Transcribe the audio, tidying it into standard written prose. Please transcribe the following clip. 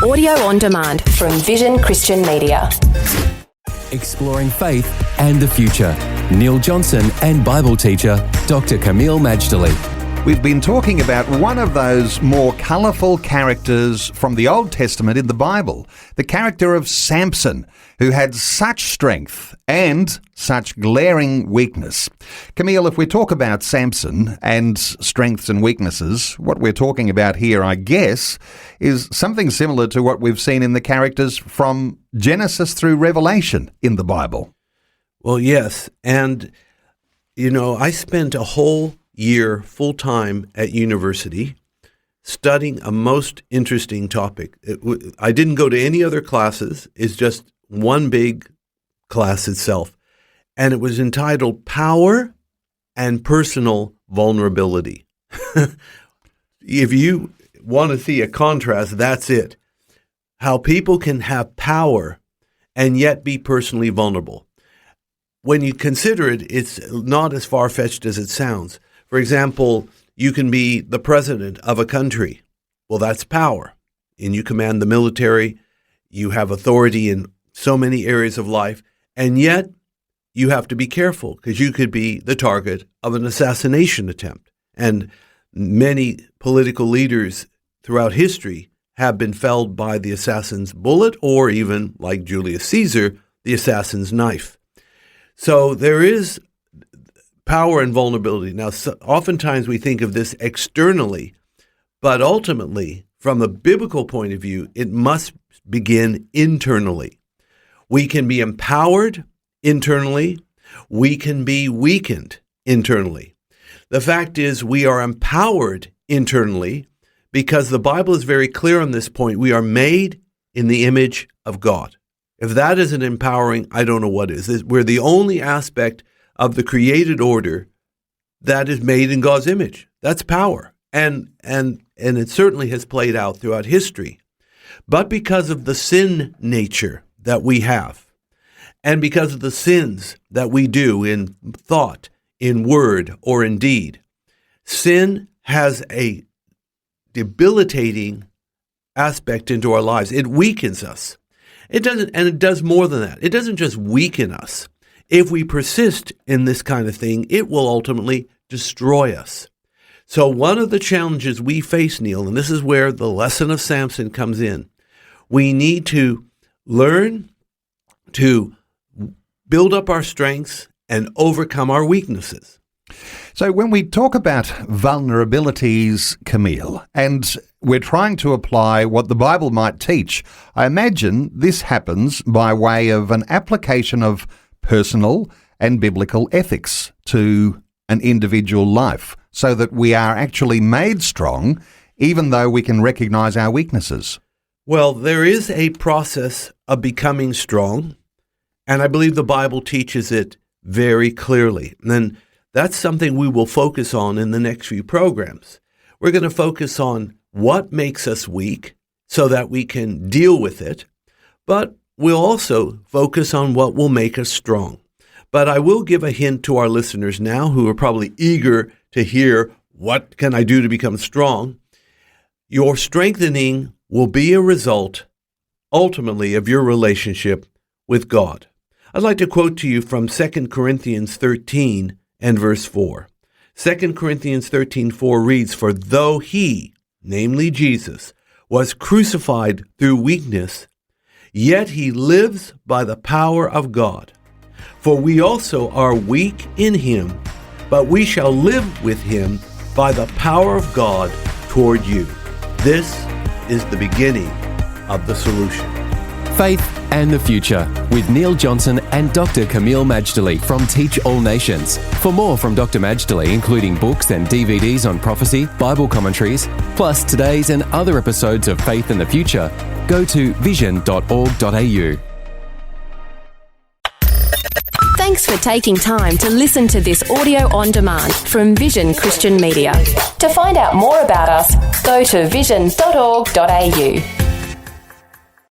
audio on demand from Vision Christian Media. Exploring faith and the future. Neil Johnson and Bible teacher Dr. Camille Majdali. We've been talking about one of those more colourful characters from the Old Testament in the Bible, the character of Sampson, who had such strength and such glaring weakness. Camille, if we talk about Sampson and strengths and weaknesses, what we're talking about here, I guess, is something similar to what we've seen in the characters from Genesis through Revelation in the Bible. Well, yes. And, I spent a whole year full-time at university studying a most interesting topic. I didn't go to any other classes. It's just one big class itself. And it was entitled Power and Personal Vulnerability. If you want to see a contrast, that's it. How people can have power and yet be personally vulnerable. When you consider it, it's not as far-fetched as it sounds. For example, you can be the president of a country. Well, that's power. And you command the military. You have authority in so many areas of life. And yet, you have to be careful because you could be the target of an assassination attempt. And many political leaders throughout history have been felled by the assassin's bullet or even, like Julius Caesar, the assassin's knife. So there is power and vulnerability. Now, oftentimes we think of this externally, but ultimately, from a biblical point of view, it must begin internally. We can be empowered internally. We can be weakened internally. The fact is, we are empowered internally because the Bible is very clear on this point. We are made in the image of God. If that isn't empowering, I don't know what is. We're the only aspect of the created order that is made in God's image. That's power. And it certainly has played out throughout history. But because of the sin nature that we have, and because of the sins that we do in thought, in word, or in deed, sin has a debilitating aspect into our lives. It weakens us. It does more than that. It doesn't just weaken us. If we persist in this kind of thing, it will ultimately destroy us. So one of the challenges we face, Neil, and this is where the lesson of Samson comes in, we need to learn to build up our strengths and overcome our weaknesses. So when we talk about vulnerabilities, Camille, and we're trying to apply what the Bible might teach, I imagine this happens by way of an application of personal and biblical ethics to an individual life so that we are actually made strong even though we can recognize our weaknesses. Well, there is a process of becoming strong, and I believe the Bible teaches it very clearly. And that's something we will focus on in the next few programs. We're going to focus on what makes us weak so that we can deal with it, but we'll also focus on what will make us strong. But I will give a hint to our listeners now who are probably eager to hear, what can I do to become strong? Your strengthening will be a result, ultimately, of your relationship with God. I'd like to quote to you from 2 Corinthians 13 and verse 4. 2 Corinthians 13:4 reads, "For though he, namely Jesus, was crucified through weakness, yet he lives by the power of God. For we also are weak in him, but we shall live with him by the power of God toward you." This is the beginning of the solution. Faith and the Future with Neil Johnson and Dr. Camille Majdali from Teach All Nations. For more from Dr. Majdali, including books and DVDs on prophecy, Bible commentaries, plus today's and other episodes of Faith and the Future, go to vision.org.au. Thanks for taking time to listen to this audio on demand from Vision Christian Media. To find out more about us, go to vision.org.au.